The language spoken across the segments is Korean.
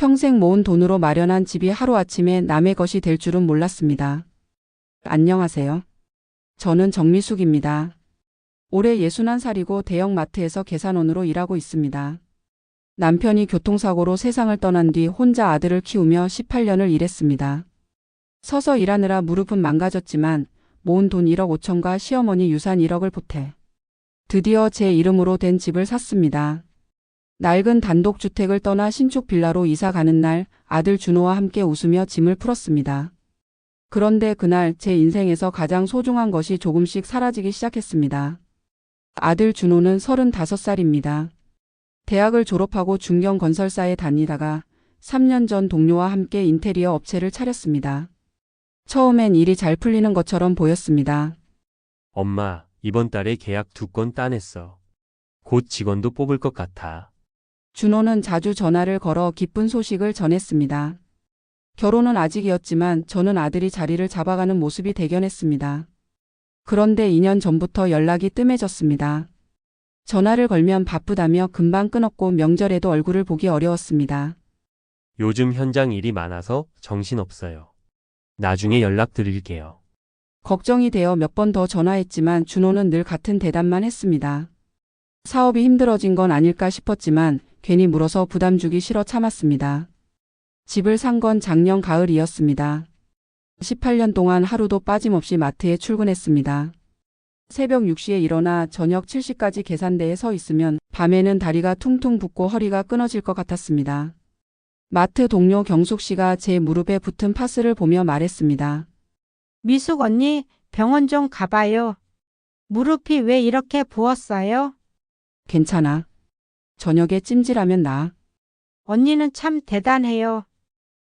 평생 모은 돈으로 마련한 집이 하루아침에 남의 것이 될 줄은 몰랐습니다. 안녕하세요. 저는 정미숙입니다. 올해 61살이고 대형마트에서 계산원으로 일하고 있습니다. 남편이 교통사고로 세상을 떠난 뒤 혼자 아들을 키우며 18년을 일했습니다. 서서 일하느라 무릎은 망가졌지만 모은 돈 1억 5천과 시어머니 유산 1억을 보태 드디어 제 이름으로 된 집을 샀습니다. 낡은 단독주택을 떠나 신축 빌라로 이사 가는 날 아들 준호와 함께 웃으며 짐을 풀었습니다. 그런데 그날 제 인생에서 가장 소중한 것이 조금씩 사라지기 시작했습니다. 아들 준호는 35살입니다. 대학을 졸업하고 중견건설사에 다니다가 3년 전 동료와 함께 인테리어 업체를 차렸습니다. 처음엔 일이 잘 풀리는 것처럼 보였습니다. 엄마, 이번 달에 계약 2건 따냈어. 곧 직원도 뽑을 것 같아. 준호는 자주 전화를 걸어 기쁜 소식을 전했습니다. 결혼은 아직이었지만 저는 아들이 자리를 잡아가는 모습이 대견했습니다. 그런데 2년 전부터 연락이 뜸해졌습니다. 전화를 걸면 바쁘다며 금방 끊었고 명절에도 얼굴을 보기 어려웠습니다. 요즘 현장 일이 많아서 정신없어요. 나중에 연락드릴게요. 걱정이 되어 몇 번 더 전화했지만 준호는 늘 같은 대답만 했습니다. 사업이 힘들어진 건 아닐까 싶었지만 괜히 물어서 부담 주기 싫어 참았습니다. 집을 산 건 작년 가을이었습니다. 18년 동안 하루도 빠짐없이 마트에 출근했습니다. 새벽 6시에 일어나 저녁 7시까지 계산대에 서 있으면 밤에는 다리가 퉁퉁 붓고 허리가 끊어질 것 같았습니다. 마트 동료 경숙 씨가 제 무릎에 붙은 파스를 보며 말했습니다. 미숙 언니, 병원 좀 가봐요. 무릎이 왜 이렇게 부었어요? 괜찮아. 저녁에 찜질하면 나아. 언니는 참 대단해요.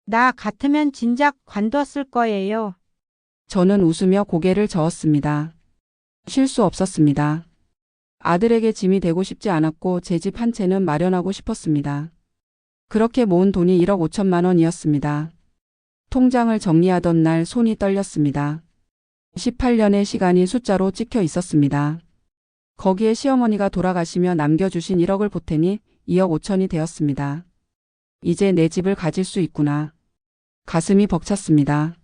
나 같으면 진작 관뒀을 거예요. 저는 웃으며 고개를 저었습니다. 쉴 수 없었습니다. 아들에게 짐이 되고 싶지 않았고 제 집 한 채는 마련하고 싶었습니다. 그렇게 모은 돈이 1억 5천만 원이었습니다. 통장을 정리하던 날 손이 떨렸습니다. 18년의 시간이 숫자로 찍혀 있었습니다. 거기에 시어머니가 돌아가시며 남겨주신 1억을 보태니 2억 5천이 되었습니다. 이제 내 집을 가질 수 있구나. 가슴이 벅찼습니다.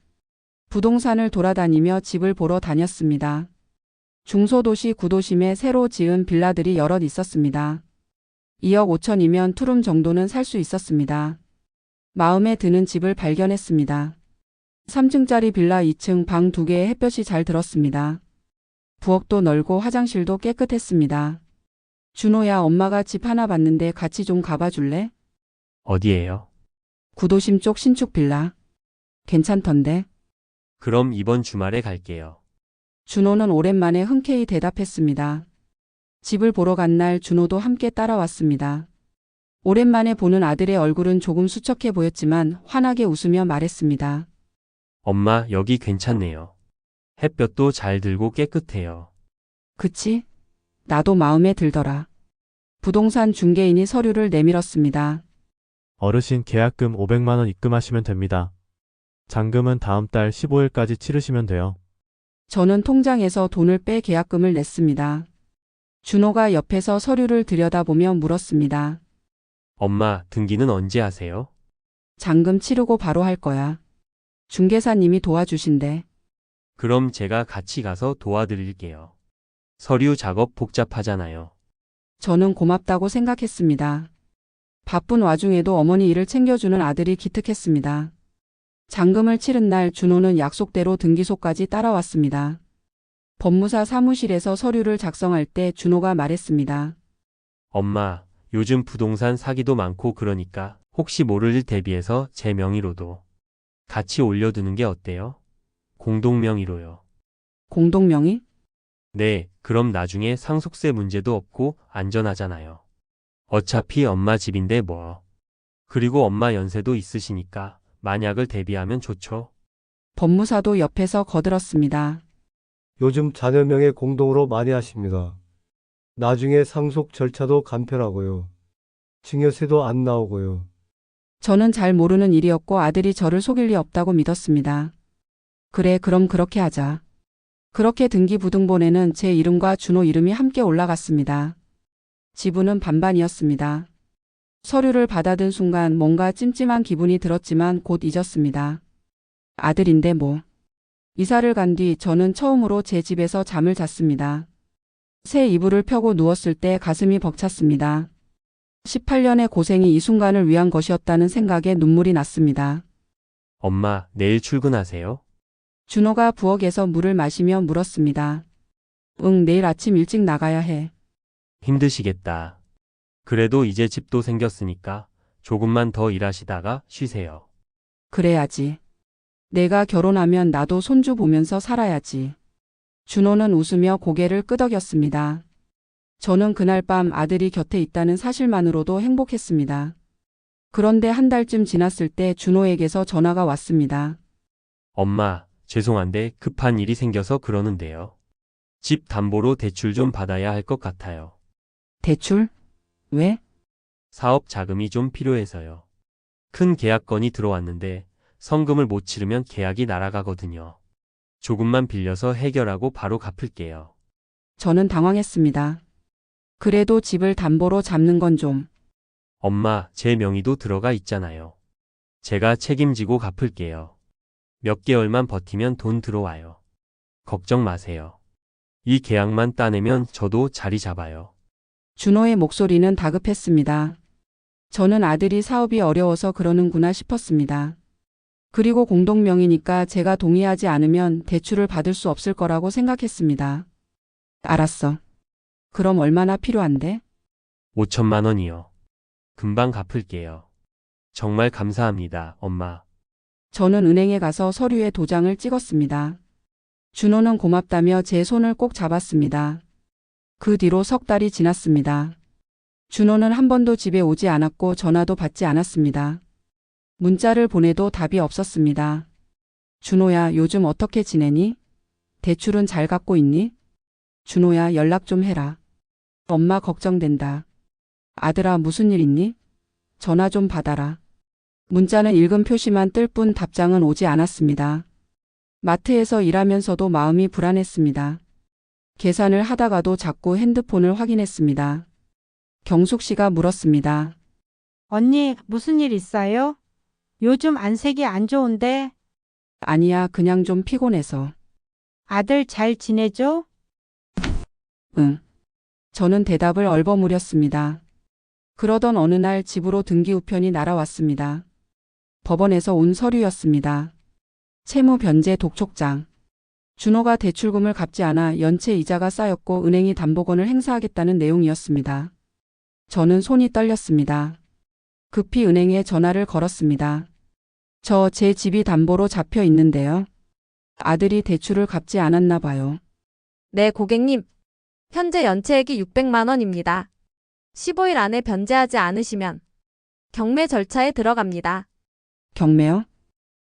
부동산을 돌아다니며 집을 보러 다녔습니다. 중소도시 구도심에 새로 지은 빌라들이 여럿 있었습니다. 2억 5천이면 투룸 정도는 살 수 있었습니다. 마음에 드는 집을 발견했습니다. 3층짜리 빌라 2층 방 2개에 햇볕이 잘 들었습니다. 부엌도 넓고 화장실도 깨끗했습니다. 준호야, 엄마가 집 하나 봤는데 같이 좀 가봐 줄래? 어디예요? 구도심 쪽 신축 빌라. 괜찮던데. 그럼 이번 주말에 갈게요. 준호는 오랜만에 흔쾌히 대답했습니다. 집을 보러 간 날 준호도 함께 따라왔습니다. 오랜만에 보는 아들의 얼굴은 조금 수척해 보였지만 환하게 웃으며 말했습니다. 엄마, 여기 괜찮네요. 햇볕도 잘 들고 깨끗해요. 그치? 나도 마음에 들더라. 부동산 중개인이 서류를 내밀었습니다. 어르신 계약금 500만 원 입금하시면 됩니다. 잔금은 다음 달 15일까지 치르시면 돼요. 저는 통장에서 돈을 빼 계약금을 냈습니다. 준호가 옆에서 서류를 들여다보며 물었습니다. 엄마, 등기는 언제 하세요? 잔금 치르고 바로 할 거야. 중개사님이 도와주신대. 그럼 제가 같이 가서 도와드릴게요. 서류 작업 복잡하잖아요. 저는 고맙다고 생각했습니다. 바쁜 와중에도 어머니 일을 챙겨주는 아들이 기특했습니다. 잔금을 치른 날 준호는 약속대로 등기소까지 따라왔습니다. 법무사 사무실에서 서류를 작성할 때 준호가 말했습니다. 엄마, 요즘 부동산 사기도 많고 그러니까 혹시 모를 일 대비해서 제 명의로도 같이 올려두는 게 어때요? 공동명의로요. 공동명의? 네, 그럼 나중에 상속세 문제도 없고 안전하잖아요. 어차피 엄마 집인데 뭐. 그리고 엄마 연세도 있으시니까 만약을 대비하면 좋죠. 법무사도 옆에서 거들었습니다. 요즘 자녀명의 공동으로 많이 하십니다. 나중에 상속 절차도 간편하고요. 증여세도 안 나오고요. 저는 잘 모르는 일이었고 아들이 저를 속일 리 없다고 믿었습니다. 그래, 그럼 그렇게 하자. 그렇게 등기부등본에는 제 이름과 준호 이름이 함께 올라갔습니다. 지분은 반반이었습니다. 서류를 받아든 순간 뭔가 찜찜한 기분이 들었지만 곧 잊었습니다. 아들인데 뭐. 이사를 간 뒤 저는 처음으로 제 집에서 잠을 잤습니다. 새 이불을 펴고 누웠을 때 가슴이 벅찼습니다. 18년의 고생이 이 순간을 위한 것이었다는 생각에 눈물이 났습니다. 엄마, 내일 출근하세요? 준호가 부엌에서 물을 마시며 물었습니다. 응, 내일 아침 일찍 나가야 해. 힘드시겠다. 그래도 이제 집도 생겼으니까 조금만 더 일하시다가 쉬세요. 그래야지. 내가 결혼하면 나도 손주 보면서 살아야지. 준호는 웃으며 고개를 끄덕였습니다. 저는 그날 밤 아들이 곁에 있다는 사실만으로도 행복했습니다. 그런데 한 달쯤 지났을 때 준호에게서 전화가 왔습니다. 엄마, 죄송한데 급한 일이 생겨서 그러는데요. 집 담보로 대출 좀 받아야 할 것 같아요. 대출? 왜? 사업 자금이 좀 필요해서요. 큰 계약건이 들어왔는데 성금을 못 치르면 계약이 날아가거든요. 조금만 빌려서 해결하고 바로 갚을게요. 저는 당황했습니다. 그래도 집을 담보로 잡는 건 좀. 엄마, 제 명의도 들어가 있잖아요. 제가 책임지고 갚을게요. 몇 개월만 버티면 돈 들어와요. 걱정 마세요. 이 계약만 따내면 저도 자리 잡아요. 준호의 목소리는 다급했습니다. 저는 아들이 사업이 어려워서 그러는구나 싶었습니다. 그리고 공동명의니까 제가 동의하지 않으면 대출을 받을 수 없을 거라고 생각했습니다. 알았어. 그럼 얼마나 필요한데? 5천만 원이요. 금방 갚을게요. 정말 감사합니다, 엄마. 저는 은행에 가서 서류에 도장을 찍었습니다. 준호는 고맙다며 제 손을 꼭 잡았습니다. 그 뒤로 석 달이 지났습니다. 준호는 한 번도 집에 오지 않았고 전화도 받지 않았습니다. 문자를 보내도 답이 없었습니다. 준호야, 요즘 어떻게 지내니? 대출은 잘 갚고 있니? 준호야, 연락 좀 해라. 엄마 걱정된다. 아들아, 무슨 일 있니? 전화 좀 받아라. 문자는 읽은 표시만 뜰 뿐 답장은 오지 않았습니다. 마트에서 일하면서도 마음이 불안했습니다. 계산을 하다가도 자꾸 핸드폰을 확인했습니다. 경숙 씨가 물었습니다. 언니, 무슨 일 있어요? 요즘 안색이 안 좋은데 아니야, 그냥 좀 피곤해서. 아들 잘 지내죠? 응. 저는 대답을 얼버무렸습니다. 그러던 어느 날 집으로 등기우편이 날아왔습니다. 법원에서 온 서류였습니다. 채무 변제 독촉장. 준호가 대출금을 갚지 않아 연체 이자가 쌓였고 은행이 담보권을 행사하겠다는 내용이었습니다. 저는 손이 떨렸습니다. 급히 은행에 전화를 걸었습니다. 제 집이 담보로 잡혀 있는데요. 아들이 대출을 갚지 않았나 봐요. 네, 고객님. 현재 연체액이 600만 원입니다. 15일 안에 변제하지 않으시면 경매 절차에 들어갑니다. 경매요?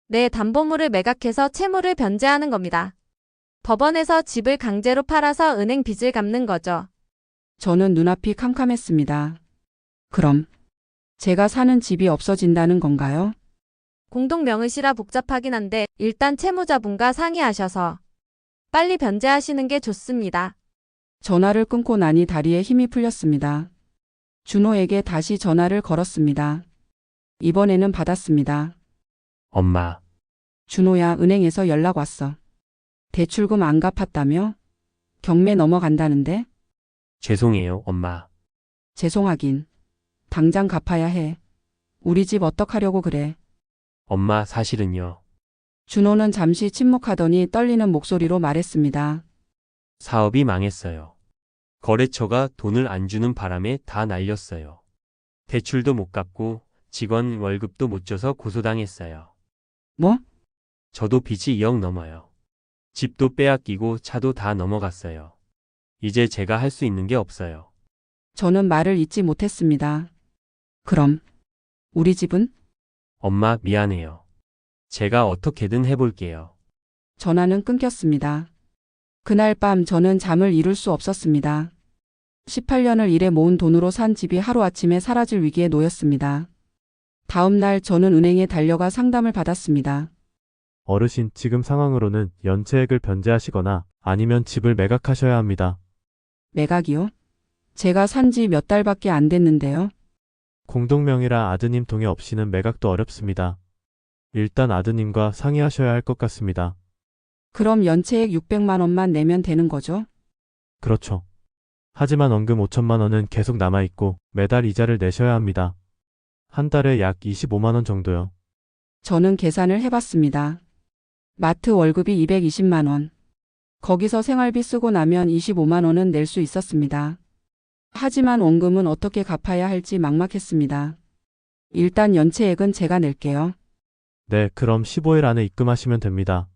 네, 담보물을 매각해서 채무를 변제하는 겁니다. 법원에서 집을 강제로 팔아서 은행 빚을 갚는 거죠. 저는 눈앞이 캄캄했습니다. 그럼 제가 사는 집이 없어진다는 건가요? 공동명의시라 복잡하긴 한데 일단 채무자분과 상의하셔서 빨리 변제하시는 게 좋습니다. 전화를 끊고 나니 다리에 힘이 풀렸습니다. 준호에게 다시 전화를 걸었습니다. 이번에는 받았습니다. 엄마, 준호야, 은행에서 연락 왔어. 대출금 안 갚았다며? 경매 넘어간다는데? 죄송해요, 엄마. 죄송하긴. 당장 갚아야 해. 우리 집 어떡하려고 그래. 엄마, 사실은요. 준호는 잠시 침묵하더니 떨리는 목소리로 말했습니다. 사업이 망했어요. 거래처가 돈을 안 주는 바람에 다 날렸어요. 대출도 못 갚고 직원 월급도 못 줘서 고소당했어요. 뭐? 저도 빚이 2억 넘어요. 집도 빼앗기고 차도 다 넘어갔어요. 이제 제가 할 수 있는 게 없어요. 저는 말을 잇지 못했습니다. 그럼 우리 집은? 엄마, 미안해요. 제가 어떻게든 해볼게요. 전화는 끊겼습니다. 그날 밤 저는 잠을 이룰 수 없었습니다. 18년을 일해 모은 돈으로 산 집이 하루아침에 사라질 위기에 놓였습니다. 다음 날 저는 은행에 달려가 상담을 받았습니다. 어르신, 지금 상황으로는 연체액을 변제하시거나 아니면 집을 매각하셔야 합니다. 매각이요? 제가 산 지 몇 달밖에 안 됐는데요. 공동명의라 아드님 동의 없이는 매각도 어렵습니다. 일단 아드님과 상의하셔야 할 것 같습니다. 그럼 연체액 600만 원만 내면 되는 거죠? 그렇죠. 하지만 원금 5천만 원은 계속 남아있고 매달 이자를 내셔야 합니다. 한 달에 약 25만 원 정도요. 저는 계산을 해봤습니다. 마트 월급이 220만 원. 거기서 생활비 쓰고 나면 25만 원은 낼 수 있었습니다. 하지만 원금은 어떻게 갚아야 할지 막막했습니다. 일단 연체액은 제가 낼게요. 네, 그럼 15일 안에 입금하시면 됩니다.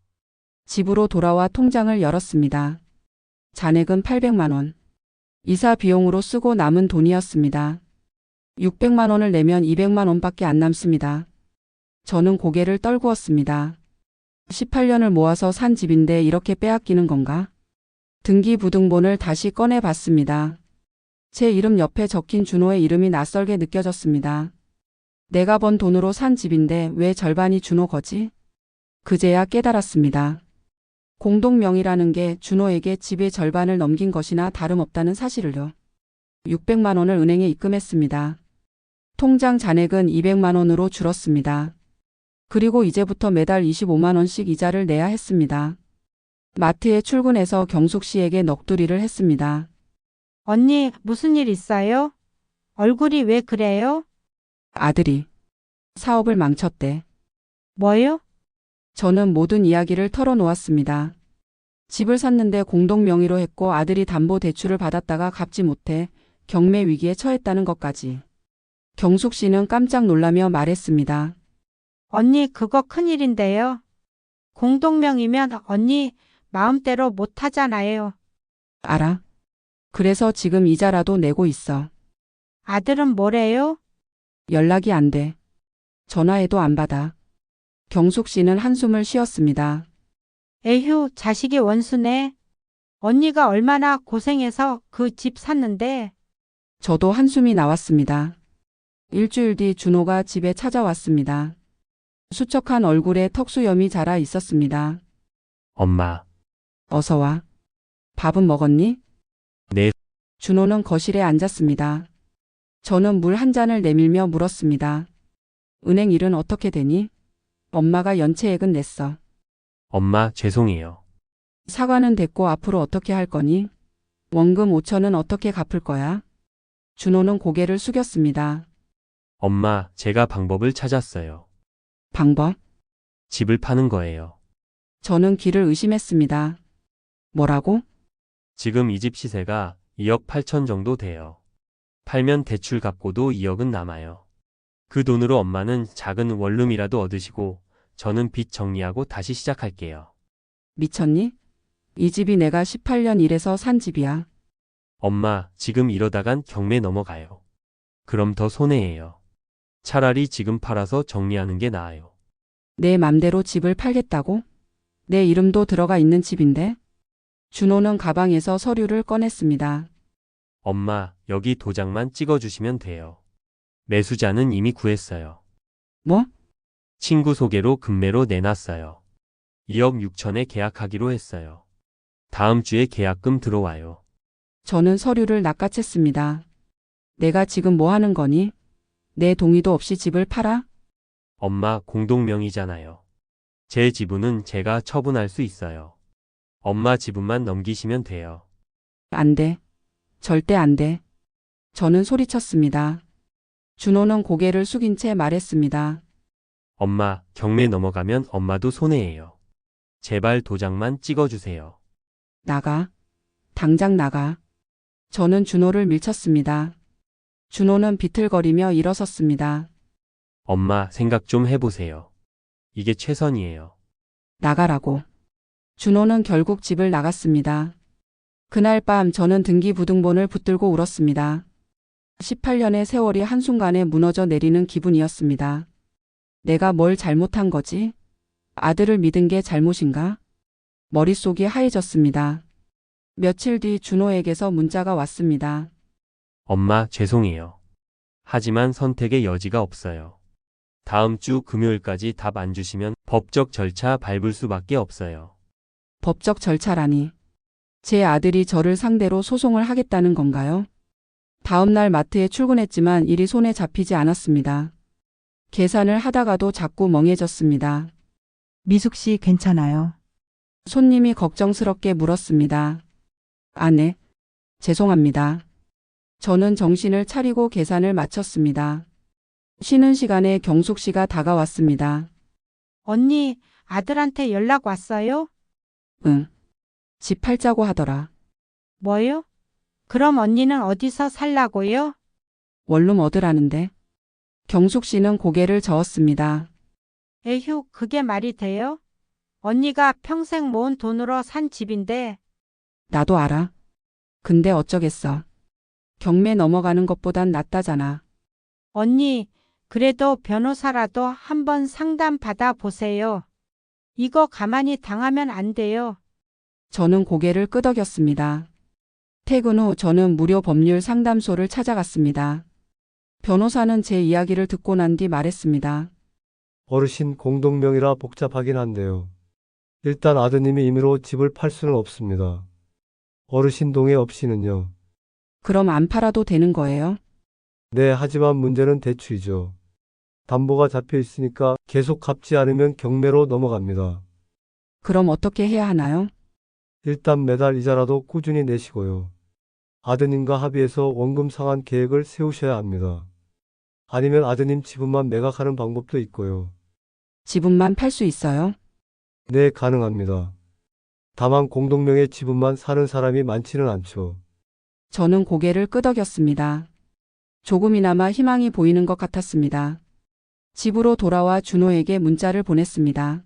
집으로 돌아와 통장을 열었습니다. 잔액은 800만 원. 이사 비용으로 쓰고 남은 돈이었습니다. 600만 원을 내면 200만 원밖에 안 남습니다. 저는 고개를 떨구었습니다. 18년을 모아서 산 집인데 이렇게 빼앗기는 건가? 등기부등본을 다시 꺼내 봤습니다. 제 이름 옆에 적힌 준호의 이름이 낯설게 느껴졌습니다. 내가 번 돈으로 산 집인데 왜 절반이 준호 거지? 그제야 깨달았습니다. 공동명의라는 게 준호에게 집의 절반을 넘긴 것이나 다름없다는 사실을요. 600만 원을 은행에 입금했습니다. 통장 잔액은 200만 원으로 줄었습니다. 그리고 이제부터 매달 25만 원씩 이자를 내야 했습니다. 마트에 출근해서 경숙 씨에게 넋두리를 했습니다. 언니, 무슨 일 있어요? 얼굴이 왜 그래요? 아들이 사업을 망쳤대. 뭐요? 저는 모든 이야기를 털어놓았습니다. 집을 샀는데 공동명의로 했고 아들이 담보대출을 받았다가 갚지 못해 경매 위기에 처했다는 것까지. 경숙 씨는 깜짝 놀라며 말했습니다. 언니, 그거 큰일인데요. 공동명이면 언니 마음대로 못 하잖아요. 알아? 그래서 지금 이자라도 내고 있어. 아들은 뭐래요? 연락이 안 돼. 전화해도 안 받아. 경숙 씨는 한숨을 쉬었습니다. 에휴, 자식이 원수네. 언니가 얼마나 고생해서 그 집 샀는데. 저도 한숨이 나왔습니다. 일주일 뒤 준호가 집에 찾아왔습니다. 수척한 얼굴에 턱수염이 자라 있었습니다. 엄마, 어서 와. 밥은 먹었니? 네. 준호는 거실에 앉았습니다. 저는 물 한 잔을 내밀며 물었습니다. 은행 일은 어떻게 되니? 엄마가 연체액은 냈어. 엄마 죄송해요. 사과는 됐고 앞으로 어떻게 할 거니? 원금 5천은 어떻게 갚을 거야? 준호는 고개를 숙였습니다. 엄마, 제가 방법을 찾았어요. 방법? 집을 파는 거예요. 저는 귀를 의심했습니다. 뭐라고? 지금 이 집 시세가 2억 8천 정도 돼요. 팔면 대출 갚고도 2억은 남아요. 그 돈으로 엄마는 작은 원룸이라도 얻으시고 저는 빚 정리하고 다시 시작할게요. 미쳤니? 이 집이 내가 18년 일해서 산 집이야. 엄마, 지금 이러다간 경매 넘어가요. 그럼 더 손해예요. 차라리 지금 팔아서 정리하는 게 나아요. 내 맘대로 집을 팔겠다고? 내 이름도 들어가 있는 집인데? 준호는 가방에서 서류를 꺼냈습니다. 엄마, 여기 도장만 찍어주시면 돼요. 매수자는 이미 구했어요. 뭐? 친구 소개로 금매로 내놨어요. 2억 6천에 계약하기로 했어요. 다음 주에 계약금 들어와요. 저는 서류를 낚아챘습니다. 내가 지금 뭐 하는 거니? 내 동의도 없이 집을 팔아? 엄마 공동명의잖아요. 제 지분은 제가 처분할 수 있어요. 엄마 지분만 넘기시면 돼요. 안 돼. 절대 안 돼. 저는 소리쳤습니다. 준호는 고개를 숙인 채 말했습니다. 엄마, 경매 넘어가면 엄마도 손해예요. 제발 도장만 찍어주세요. 나가. 당장 나가. 저는 준호를 밀쳤습니다. 준호는 비틀거리며 일어섰습니다. 엄마, 생각 좀 해보세요. 이게 최선이에요. 나가라고. 준호는 결국 집을 나갔습니다. 그날 밤 저는 등기부등본을 붙들고 울었습니다. 18년의 세월이 한순간에 무너져 내리는 기분이었습니다. 내가 뭘 잘못한 거지? 아들을 믿은 게 잘못인가? 머릿속이 하얘졌습니다. 며칠 뒤 준호에게서 문자가 왔습니다. 엄마, 죄송해요. 하지만 선택의 여지가 없어요. 다음 주 금요일까지 답 안 주시면 법적 절차 밟을 수밖에 없어요. 법적 절차라니. 제 아들이 저를 상대로 소송을 하겠다는 건가요? 다음 날 마트에 출근했지만 일이 손에 잡히지 않았습니다. 계산을 하다가도 자꾸 멍해졌습니다. 미숙 씨 괜찮아요? 손님이 걱정스럽게 물었습니다. 아, 네. 죄송합니다. 저는 정신을 차리고 계산을 마쳤습니다. 쉬는 시간에 경숙 씨가 다가왔습니다. 언니, 아들한테 연락 왔어요? 응. 집 팔자고 하더라. 뭐요? 그럼 언니는 어디서 살라고요? 원룸 얻으라는데. 경숙 씨는 고개를 저었습니다. 에휴, 그게 말이 돼요? 언니가 평생 모은 돈으로 산 집인데. 나도 알아. 근데 어쩌겠어. 경매 넘어가는 것보단 낫다잖아. 언니, 그래도 변호사라도 한번 상담 받아 보세요. 이거 가만히 당하면 안 돼요. 저는 고개를 끄덕였습니다. 퇴근 후 저는 무료 법률 상담소를 찾아갔습니다. 변호사는 제 이야기를 듣고 난 뒤 말했습니다. 어르신 공동명의라 복잡하긴 한데요. 일단 아드님이 임의로 집을 팔 수는 없습니다. 어르신 동의 없이는요. 그럼 안 팔아도 되는 거예요? 네, 하지만 문제는 대출이죠. 담보가 잡혀 있으니까 계속 갚지 않으면 경매로 넘어갑니다. 그럼 어떻게 해야 하나요? 일단 매달 이자라도 꾸준히 내시고요. 아드님과 합의해서 원금 상환 계획을 세우셔야 합니다. 아니면 아드님 지분만 매각하는 방법도 있고요. 지분만 팔 수 있어요? 네, 가능합니다. 다만 공동명의 지분만 사는 사람이 많지는 않죠. 저는 고개를 끄덕였습니다. 조금이나마 희망이 보이는 것 같았습니다. 집으로 돌아와 준호에게 문자를 보냈습니다.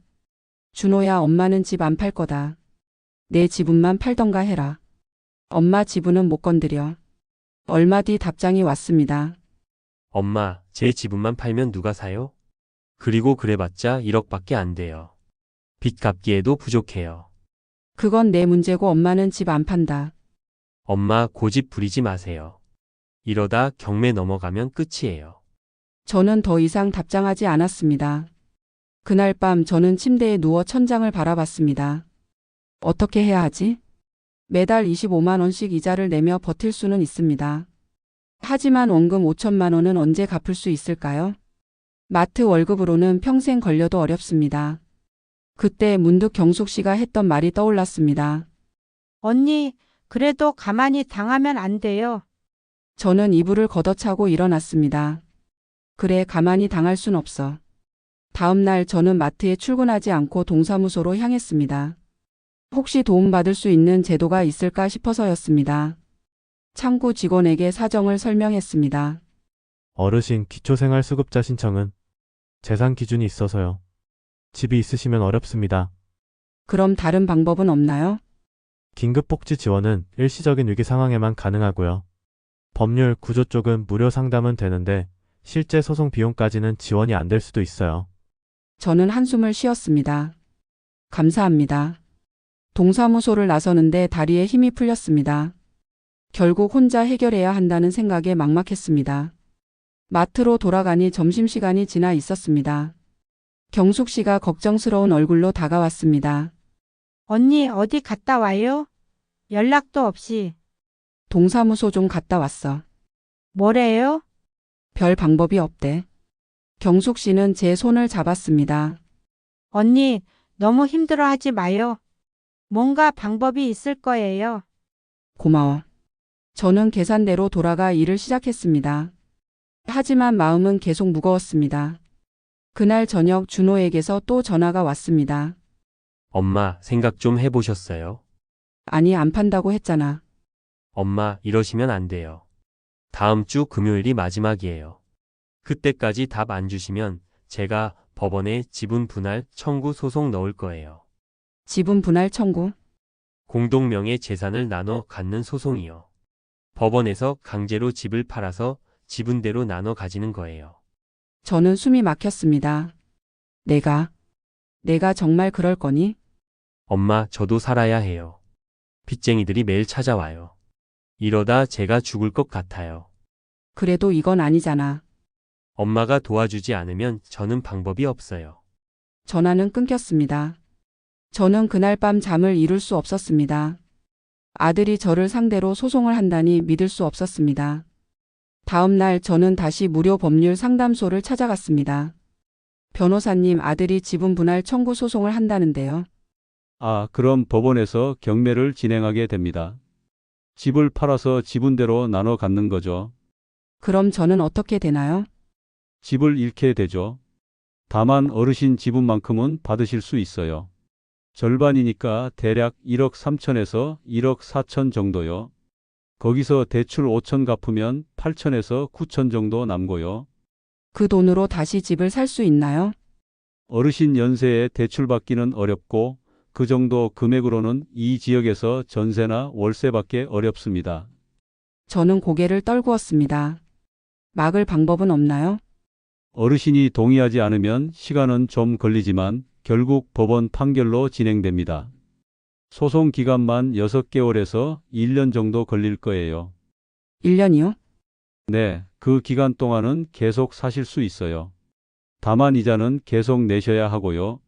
준호야, 엄마는 집 안 팔 거다. 내 지분만 팔던가 해라. 엄마 지분은 못 건드려. 얼마 뒤 답장이 왔습니다. 엄마, 제 지분만 팔면 누가 사요? 그리고 그래봤자 1억밖에 안 돼요. 빚 갚기에도 부족해요. 그건 내 문제고 엄마는 집 안 판다. 엄마 고집 부리지 마세요. 이러다 경매 넘어가면 끝이에요. 저는 더 이상 답장하지 않았습니다. 그날 밤 저는 침대에 누워 천장을 바라봤습니다. 어떻게 해야 하지? 매달 25만 원씩 이자를 내며 버틸 수는 있습니다. 하지만 원금 5천만 원은 언제 갚을 수 있을까요? 마트 월급으로는 평생 걸려도 어렵습니다. 그때 문득 경숙 씨가 했던 말이 떠올랐습니다. 언니, 그래도 가만히 당하면 안 돼요. 저는 이불을 걷어차고 일어났습니다. 그래, 가만히 당할 순 없어. 다음 날 저는 마트에 출근하지 않고 동사무소로 향했습니다. 혹시 도움받을 수 있는 제도가 있을까 싶어서였습니다. 창구 직원에게 사정을 설명했습니다. 어르신 기초생활수급자 신청은 재산 기준이 있어서요. 집이 있으시면 어렵습니다. 그럼 다른 방법은 없나요? 긴급복지 지원은 일시적인 위기 상황에만 가능하고요. 법률 구조 쪽은 무료 상담은 되는데 실제 소송 비용까지는 지원이 안 될 수도 있어요. 저는 한숨을 쉬었습니다. 감사합니다. 동사무소를 나서는데 다리에 힘이 풀렸습니다. 결국 혼자 해결해야 한다는 생각에 막막했습니다. 마트로 돌아가니 점심시간이 지나 있었습니다. 경숙 씨가 걱정스러운 얼굴로 다가왔습니다. 언니, 어디 갔다 와요? 연락도 없이. 동사무소 좀 갔다 왔어. 뭐래요? 별 방법이 없대. 경숙 씨는 제 손을 잡았습니다. 언니, 너무 힘들어하지 마요. 뭔가 방법이 있을 거예요. 고마워. 저는 계산대로 돌아가 일을 시작했습니다. 하지만 마음은 계속 무거웠습니다. 그날 저녁 준호에게서 또 전화가 왔습니다. 엄마, 생각 좀 해보셨어요? 아니, 안 판다고 했잖아. 엄마, 이러시면 안 돼요. 다음 주 금요일이 마지막이에요. 그때까지 답 안 주시면 제가 법원에 지분 분할 청구 소송 넣을 거예요. 지분 분할 청구? 공동명의 재산을 나눠 갖는 소송이요. 법원에서 강제로 집을 팔아서 지분대로 나눠 가지는 거예요. 저는 숨이 막혔습니다. 내가 정말 그럴 거니? 엄마, 저도 살아야 해요. 빚쟁이들이 매일 찾아와요. 이러다 제가 죽을 것 같아요. 그래도 이건 아니잖아. 엄마가 도와주지 않으면 저는 방법이 없어요. 전화는 끊겼습니다. 저는 그날 밤 잠을 이룰 수 없었습니다. 아들이 저를 상대로 소송을 한다니 믿을 수 없었습니다. 다음 날 저는 다시 무료 법률 상담소를 찾아갔습니다. 변호사님, 아들이 지분 분할 청구 소송을 한다는데요. 아, 그럼 법원에서 경매를 진행하게 됩니다. 집을 팔아서 지분대로 나눠 갖는 거죠. 그럼 저는 어떻게 되나요? 집을 잃게 되죠. 다만 어르신 지분만큼은 받으실 수 있어요. 절반이니까 대략 1억 3천에서 1억 4천 정도요. 거기서 대출 5천 갚으면 8천에서 9천 정도 남고요. 그 돈으로 다시 집을 살 수 있나요? 어르신 연세에 대출 받기는 어렵고 그 정도 금액으로는 이 지역에서 전세나 월세밖에 어렵습니다. 저는 고개를 떨구었습니다. 막을 방법은 없나요? 어르신이 동의하지 않으면 시간은 좀 걸리지만 결국 법원 판결로 진행됩니다. 소송 기간만 6개월에서 1년 정도 걸릴 거예요. 1년이요? 네, 그 기간 동안은 계속 사실 수 있어요. 다만 이자는 계속 내셔야 하고요.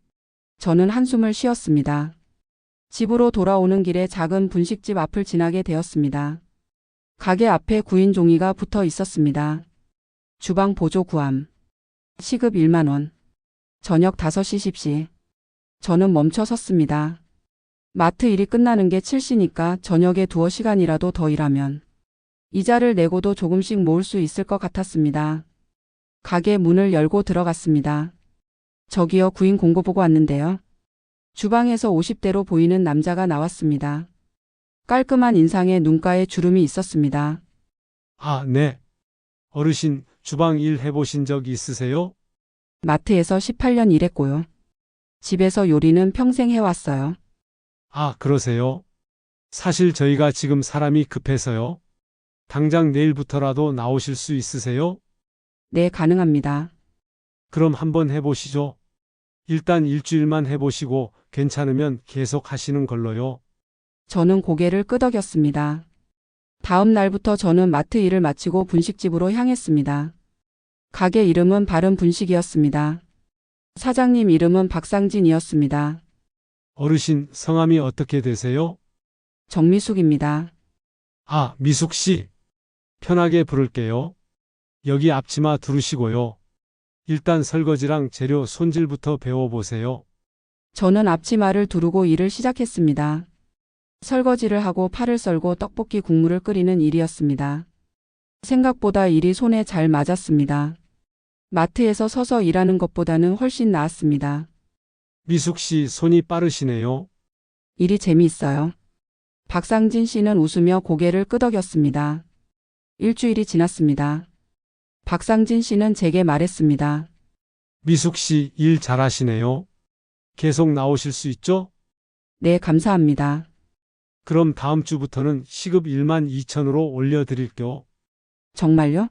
저는 한숨을 쉬었습니다. 집으로 돌아오는 길에 작은 분식집 앞을 지나게 되었습니다. 가게 앞에 구인 종이가 붙어 있었습니다. 주방 보조 구함. 시급 1만 원. 저녁 5시 십시. 저는 멈춰 섰습니다. 마트 일이 끝나는 게 7시니까 저녁에 두어 시간이라도 더 일하면 이자를 내고도 조금씩 모을 수 있을 것 같았습니다. 가게 문을 열고 들어갔습니다. 저기요, 구인 공고 보고 왔는데요. 주방에서 50대로 보이는 남자가 나왔습니다. 깔끔한 인상에 눈가에 주름이 있었습니다. 아, 네. 어르신, 주방 일 해보신 적 있으세요? 마트에서 18년 일했고요. 집에서 요리는 평생 해왔어요. 아, 그러세요? 사실 저희가 지금 사람이 급해서요. 당장 내일부터라도 나오실 수 있으세요? 네, 가능합니다. 그럼 한번 해보시죠. 일단 일주일만 해보시고 괜찮으면 계속 하시는 걸로요. 저는 고개를 끄덕였습니다. 다음 날부터 저는 마트 일을 마치고 분식집으로 향했습니다. 가게 이름은 바른 분식이었습니다. 사장님 이름은 박상진이었습니다. 어르신, 성함이 어떻게 되세요? 정미숙입니다. 아, 미숙 씨. 편하게 부를게요. 여기 앞치마 두르시고요. 일단 설거지랑 재료 손질부터 배워보세요. 저는 앞치마를 두르고 일을 시작했습니다. 설거지를 하고 파를 썰고 떡볶이 국물을 끓이는 일이었습니다. 생각보다 일이 손에 잘 맞았습니다. 마트에서 서서 일하는 것보다는 훨씬 나았습니다. 미숙 씨, 손이 빠르시네요. 일이 재미있어요. 박상진 씨는 웃으며 고개를 끄덕였습니다. 일주일이 지났습니다. 박상진 씨는 제게 말했습니다. 미숙 씨, 일 잘하시네요. 계속 나오실 수 있죠? 네, 감사합니다. 그럼 다음 주부터는 시급 1만 2천으로 올려드릴게요. 정말요?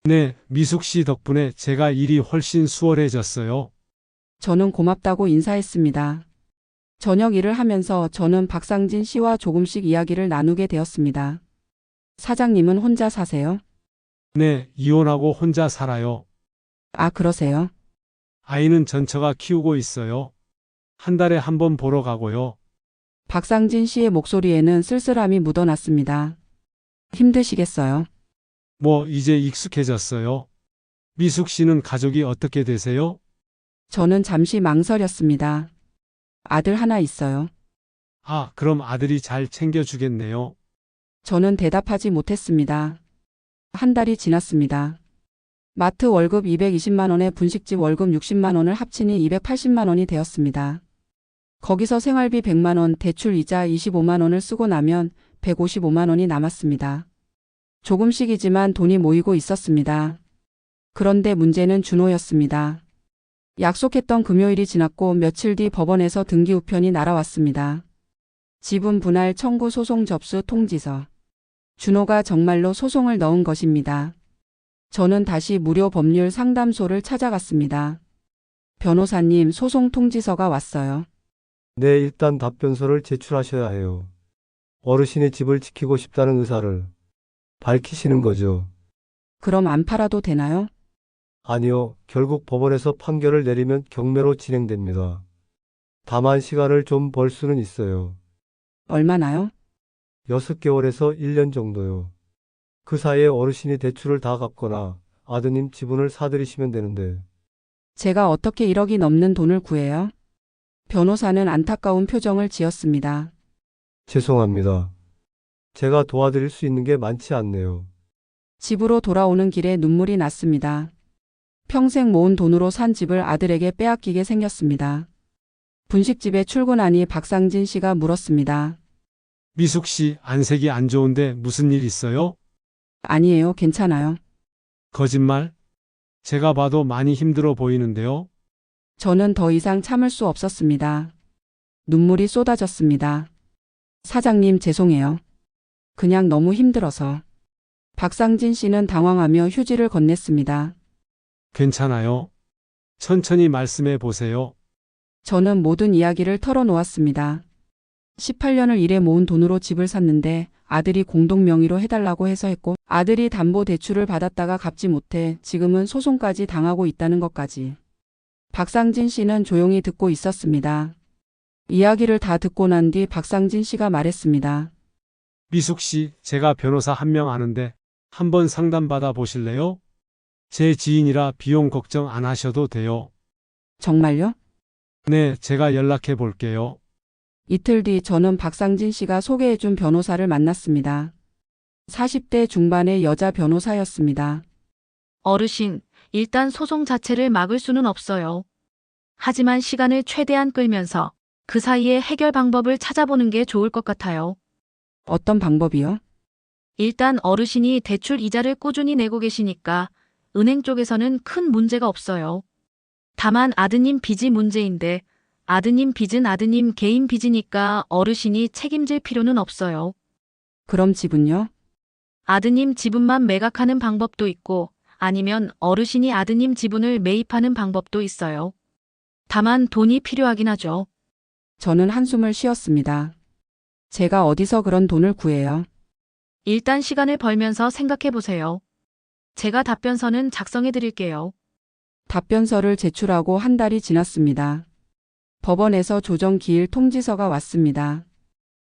네, 미숙 씨 덕분에 제가 일이 훨씬 수월해졌어요. 저는 고맙다고 인사했습니다. 저녁 일을 하면서 저는 박상진 씨와 조금씩 이야기를 나누게 되었습니다. 사장님은 혼자 사세요? 네, 이혼하고 혼자 살아요. 아, 그러세요? 아이는 전처가 키우고 있어요. 한 달에 한 번 보러 가고요. 박상진 씨의 목소리에는 쓸쓸함이 묻어났습니다. 힘드시겠어요? 뭐 이제 익숙해졌어요. 미숙 씨는 가족이 어떻게 되세요? 저는 잠시 망설였습니다. 아들 하나 있어요. 아, 그럼 아들이 잘 챙겨주겠네요. 저는 대답하지 못했습니다. 한 달이 지났습니다. 마트 월급 220만 원에 분식집 월급 60만 원을 합치니 280만 원이 되었습니다. 거기서 생활비 100만 원, 대출 이자 25만 원을 쓰고 나면 155만 원이 남았습니다. 조금씩이지만 돈이 모이고 있었습니다. 그런데 문제는 준호였습니다. 약속했던 금요일이 지났고 며칠 뒤 법원에서 등기 우편이 날아왔습니다. 지분 분할 청구 소송 접수 통지서. 준호가 정말로 소송을 넣은 것입니다. 저는 다시 무료 법률 상담소를 찾아갔습니다. 변호사님, 소송 통지서가 왔어요. 네, 일단 답변서를 제출하셔야 해요. 어르신의 집을 지키고 싶다는 의사를 밝히시는 거죠. 그럼 안 팔아도 되나요? 아니요, 결국 법원에서 판결을 내리면 경매로 진행됩니다. 다만 시간을 좀 벌 수는 있어요. 얼마나요? 6개월에서 1년 정도요. 그 사이에 어르신이 대출을 다 갚거나 아드님 지분을 사들이시면 되는데 제가 어떻게 1억이 넘는 돈을 구해요? 변호사는 안타까운 표정을 지었습니다. 죄송합니다. 제가 도와드릴 수 있는 게 많지 않네요. 집으로 돌아오는 길에 눈물이 났습니다. 평생 모은 돈으로 산 집을 아들에게 빼앗기게 생겼습니다. 분식집에 출근하니 박상진 씨가 물었습니다. 미숙 씨, 안색이 안 좋은데 무슨 일 있어요? 아니에요, 괜찮아요. 거짓말? 제가 봐도 많이 힘들어 보이는데요. 저는 더 이상 참을 수 없었습니다. 눈물이 쏟아졌습니다. 사장님, 죄송해요. 그냥 너무 힘들어서. 박상진 씨는 당황하며 휴지를 건넸습니다. 괜찮아요. 천천히 말씀해 보세요. 저는 모든 이야기를 털어놓았습니다. 18년을 일해 모은 돈으로 집을 샀는데 아들이 공동 명의로 해달라고 해서 했고, 아들이 담보 대출을 받았다가 갚지 못해 지금은 소송까지 당하고 있다는 것까지. 박상진 씨는 조용히 듣고 있었습니다. 이야기를 다 듣고 난 뒤 박상진 씨가 말했습니다. 미숙 씨, 제가 변호사 한 명 아는데 한번 상담받아 보실래요? 제 지인이라 비용 걱정 안 하셔도 돼요. 정말요? 네, 제가 연락해 볼게요. 이틀 뒤 저는 박상진 씨가 소개해준 변호사를 만났습니다. 40대 중반의 여자 변호사였습니다. 어르신, 일단 소송 자체를 막을 수는 없어요. 하지만 시간을 최대한 끌면서 그 사이에 해결 방법을 찾아보는 게 좋을 것 같아요. 어떤 방법이요? 일단 어르신이 대출 이자를 꾸준히 내고 계시니까 은행 쪽에서는 큰 문제가 없어요. 다만 아드님 빚이 문제인데 아드님 빚은 아드님 개인 빚이니까 어르신이 책임질 필요는 없어요. 그럼 집은요? 아드님 지분만 매각하는 방법도 있고 아니면 어르신이 아드님 지분을 매입하는 방법도 있어요. 다만 돈이 필요하긴 하죠. 저는 한숨을 쉬었습니다. 제가 어디서 그런 돈을 구해요? 일단 시간을 벌면서 생각해 보세요. 제가 답변서는 작성해 드릴게요. 답변서를 제출하고 한 달이 지났습니다. 법원에서 조정 기일 통지서가 왔습니다.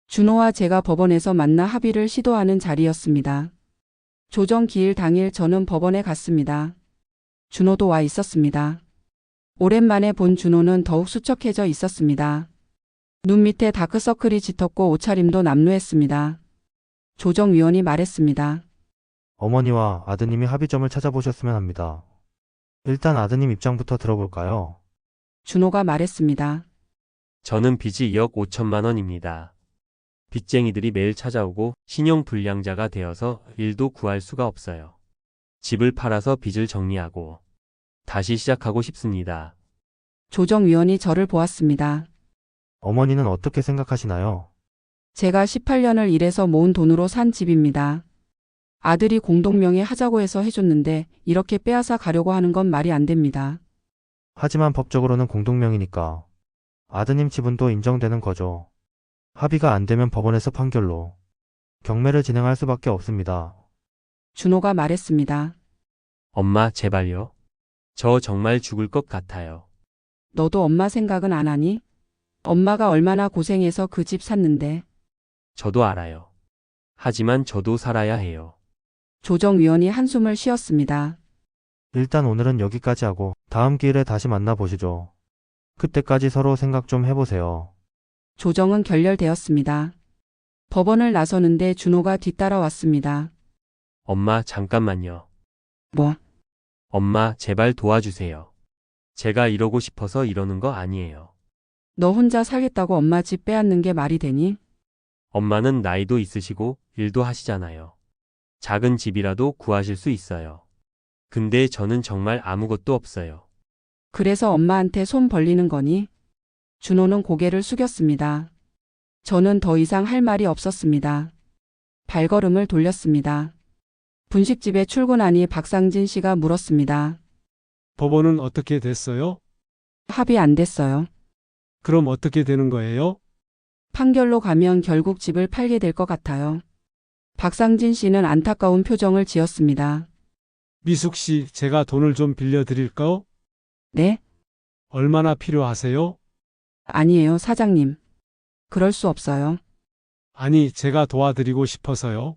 준호와 제가 법원에서 만나 합의를 시도하는 자리였습니다. 조정 기일 당일 저는 법원에 갔습니다. 준호도 와 있었습니다. 오랜만에 본 준호는 더욱 수척해져 있었습니다. 눈 밑에 다크서클이 짙었고 옷차림도 남루했습니다. 조정위원이 말했습니다. 어머니와 아드님이 합의점을 찾아보셨으면 합니다. 일단 아드님 입장부터 들어볼까요? 준호가 말했습니다. 저는 빚이 2억 5천만 원입니다. 빚쟁이들이 매일 찾아오고 신용불량자가 되어서 일도 구할 수가 없어요. 집을 팔아서 빚을 정리하고 다시 시작하고 싶습니다. 조정위원이 저를 보았습니다. 어머니는 어떻게 생각하시나요? 제가 18년을 일해서 모은 돈으로 산 집입니다. 아들이 공동명의 하자고 해서 해줬는데 이렇게 빼앗아 가려고 하는 건 말이 안 됩니다. 하지만 법적으로는 공동명이니까 아드님 지분도 인정되는 거죠. 합의가 안 되면 법원에서 판결로 경매를 진행할 수밖에 없습니다. 준호가 말했습니다. 엄마, 제발요. 저 정말 죽을 것 같아요. 너도 엄마 생각은 안 하니? 엄마가 얼마나 고생해서 그 집 샀는데. 저도 알아요. 하지만 저도 살아야 해요. 조정위원이 한숨을 쉬었습니다. 일단 오늘은 여기까지 하고 다음 기회에 다시 만나보시죠. 그때까지 서로 생각 좀 해보세요. 조정은 결렬되었습니다. 법원을 나서는데 준호가 뒤따라왔습니다. 엄마, 잠깐만요. 뭐? 엄마, 제발 도와주세요. 제가 이러고 싶어서 이러는 거 아니에요. 너 혼자 살겠다고 엄마 집 빼앗는 게 말이 되니? 엄마는 나이도 있으시고 일도 하시잖아요. 작은 집이라도 구하실 수 있어요. 근데 저는 정말 아무것도 없어요. 그래서 엄마한테 손 벌리는 거니? 준호는 고개를 숙였습니다. 저는 더 이상 할 말이 없었습니다. 발걸음을 돌렸습니다. 분식집에 출근하니 박상진 씨가 물었습니다. 법원은 어떻게 됐어요? 합의 안 됐어요. 그럼 어떻게 되는 거예요? 판결로 가면 결국 집을 팔게 될 것 같아요. 박상진 씨는 안타까운 표정을 지었습니다. 미숙 씨, 제가 돈을 좀 빌려드릴까요? 네? 얼마나 필요하세요? 아니에요, 사장님. 그럴 수 없어요. 아니, 제가 도와드리고 싶어서요.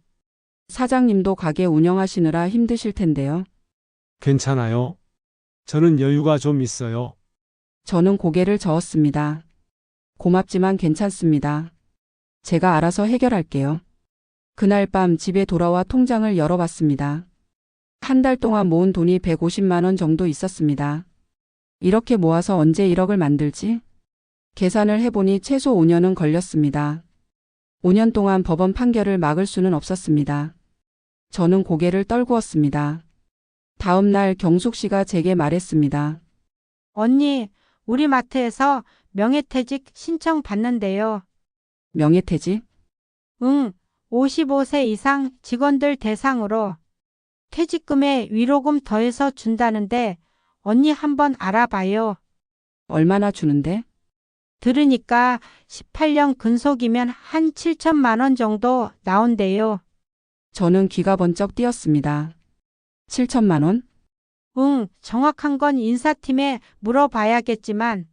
사장님도 가게 운영하시느라 힘드실 텐데요. 괜찮아요. 저는 여유가 좀 있어요. 저는 고개를 저었습니다. 고맙지만 괜찮습니다. 제가 알아서 해결할게요. 그날 밤 집에 돌아와 통장을 열어봤습니다. 한 달 동안 모은 돈이 150만 원 정도 있었습니다. 이렇게 모아서 언제 1억을 만들지? 계산을 해보니 최소 5년은 걸렸습니다. 5년 동안 법원 판결을 막을 수는 없었습니다. 저는 고개를 떨구었습니다. 다음 날 경숙 씨가 제게 말했습니다. 언니, 우리 마트에서 명예퇴직 신청 받는데요. 명예퇴직? 응, 55세 이상 직원들 대상으로 퇴직금에 위로금 더해서 준다는데 언니 한번 알아봐요. 얼마나 주는데? 들으니까 18년 근속이면 한 7천만 원 정도 나온대요. 저는 귀가 번쩍 뛰었습니다. 7천만 원? 응, 정확한 건 인사팀에 물어봐야겠지만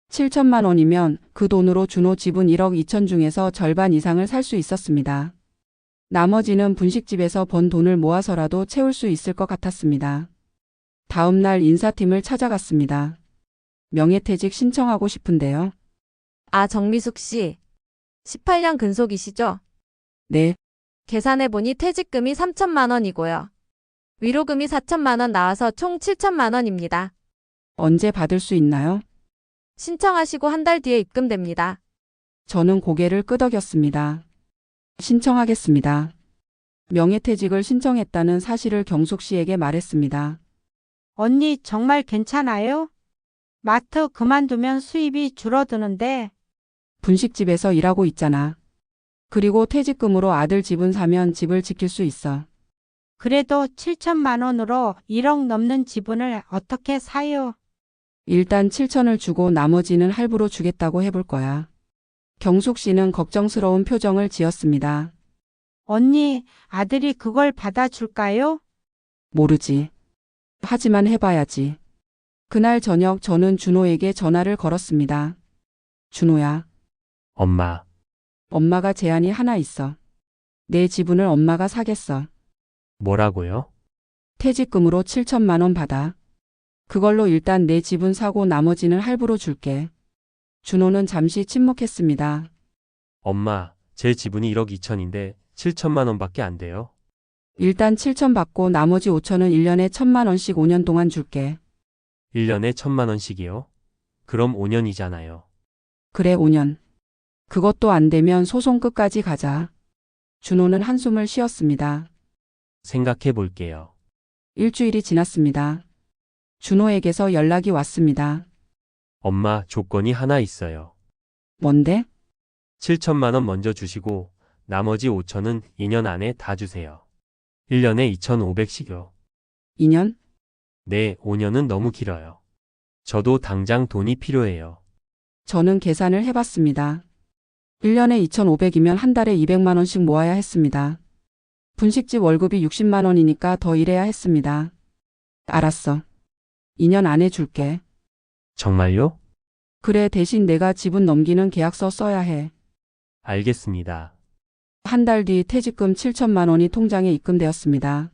7천만 원이면 그 돈으로 준호 집은 1억 2천 중에서 절반 이상을 살 수 있었습니다. 나머지는 분식집에서 번 돈을 모아서라도 채울 수 있을 것 같았습니다. 다음 날 인사팀을 찾아갔습니다. 명예퇴직 신청하고 싶은데요. 아, 정미숙 씨. 18년 근속이시죠? 네, 계산해보니 퇴직금이 3천만 원이고요. 위로금이 4천만 원 나와서 총 7천만 원입니다. 언제 받을 수 있나요? 신청하시고 한 달 뒤에 입금됩니다. 저는 고개를 끄덕였습니다. 신청하겠습니다. 명예퇴직을 신청했다는 사실을 경숙 씨에게 말했습니다. 언니 정말 괜찮아요? 마트 그만두면 수입이 줄어드는데 분식집에서 일하고 있잖아. 그리고 퇴직금으로 아들 집은 사면 집을 지킬 수 있어. 그래도 7천만 원으로 1억 넘는 지분을 어떻게 사요? 일단 7천을 주고 나머지는 할부로 주겠다고 해볼 거야. 경숙 씨는 걱정스러운 표정을 지었습니다. 언니, 아들이 그걸 받아줄까요? 모르지. 하지만 해봐야지. 그날 저녁 저는 준호에게 전화를 걸었습니다. 준호야, 엄마, 엄마가 제안이 하나 있어. 내 지분을 엄마가 사겠어. 뭐라고요? 퇴직금으로 7천만 원 받아. 그걸로 일단 내 지분 사고 나머지는 할부로 줄게. 준호는 잠시 침묵했습니다. 엄마, 제 지분이 1억 2천인데 7천만 원밖에 안 돼요. 일단 7천 받고 나머지 5천은 1년에 1천만 원씩 5년 동안 줄게. 1년에 1천만 원씩이요? 그럼 5년이잖아요. 그래 5년. 그것도 안 되면 소송 끝까지 가자. 준호는 한숨을 쉬었습니다. 생각해 볼게요. 일주일이 지났습니다. 준호에게서 연락이 왔습니다. 엄마, 조건이 하나 있어요. 뭔데? 7천만 원 먼저 주시고 나머지 5천은 2년 안에 다 주세요. 1년에 2,500씩요. 2년? 네, 5년은 너무 길어요. 저도 당장 돈이 필요해요. 저는 계산을 해봤습니다. 1년에 2,500이면 한 달에 200만 원씩 모아야 했습니다. 분식집 월급이 60만 원이니까 더 일해야 했습니다. 알았어. 2년 안에 줄게. 정말요? 그래 대신 내가 지분 넘기는 계약서 써야 해. 알겠습니다. 한 달 뒤 퇴직금 7천만 원이 통장에 입금되었습니다.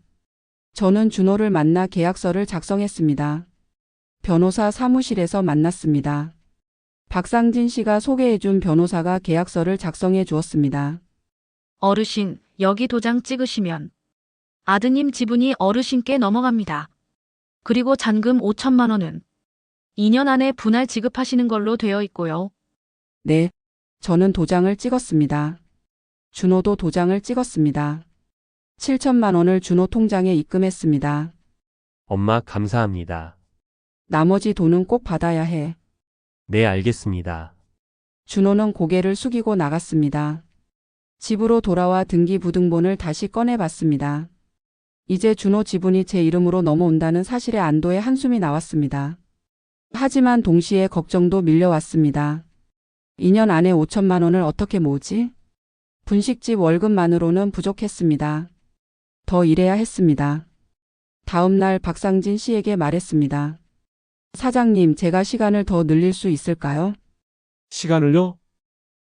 저는 준호를 만나 계약서를 작성했습니다. 변호사 사무실에서 만났습니다. 박상진 씨가 소개해준 변호사가 계약서를 작성해 주었습니다. 어르신, 여기 도장 찍으시면 아드님 지분이 어르신께 넘어갑니다. 그리고 잔금 5천만 원은 2년 안에 분할 지급하시는 걸로 되어 있고요. 네, 저는 도장을 찍었습니다. 준호도 도장을 찍었습니다. 7천만 원을 준호 통장에 입금했습니다. 엄마, 감사합니다. 나머지 돈은 꼭 받아야 해. 네, 알겠습니다. 준호는 고개를 숙이고 나갔습니다. 집으로 돌아와 등기부등본을 다시 꺼내봤습니다. 이제 준호 지분이 제 이름으로 넘어온다는 사실에 안도의 한숨이 나왔습니다. 하지만 동시에 걱정도 밀려왔습니다. 2년 안에 5천만 원을 어떻게 모으지? 분식집 월급만으로는 부족했습니다. 더 일해야 했습니다. 다음 날 박상진 씨에게 말했습니다. 사장님, 제가 시간을 더 늘릴 수 있을까요? 시간을요?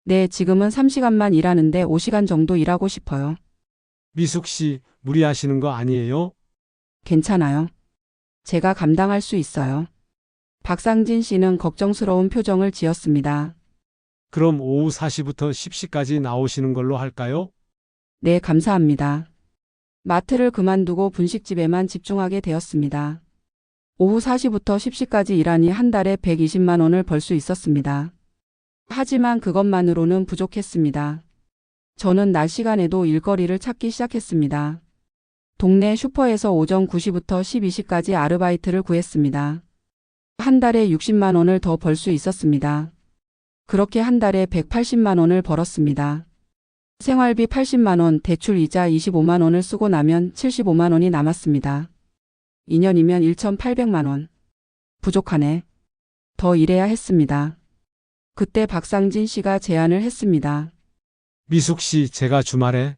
네, 지금은 3시간만 일하는데 5시간 정도 일하고 싶어요. 미숙 씨, 무리하시는 거 아니에요? 괜찮아요. 제가 감당할 수 있어요. 박상진 씨는 걱정스러운 표정을 지었습니다. 그럼 오후 4시부터 10시까지 나오시는 걸로 할까요? 네, 감사합니다. 마트를 그만두고 분식집에만 집중하게 되었습니다. 오후 4시부터 10시까지 일하니 한 달에 120만 원을 벌 수 있었습니다. 하지만 그것만으로는 부족했습니다. 저는 낮 시간에도 일거리를 찾기 시작했습니다. 동네 슈퍼에서 오전 9시부터 12시까지 아르바이트를 구했습니다. 한 달에 60만 원을 더 벌 수 있었습니다. 그렇게 한 달에 180만 원을 벌었습니다. 생활비 80만 원, 대출 이자 25만 원을 쓰고 나면 75만 원이 남았습니다. 2년이면 1,800만 원. 부족하네. 더 일해야 했습니다. 그때 박상진 씨가 제안을 했습니다. 미숙 씨, 제가 주말에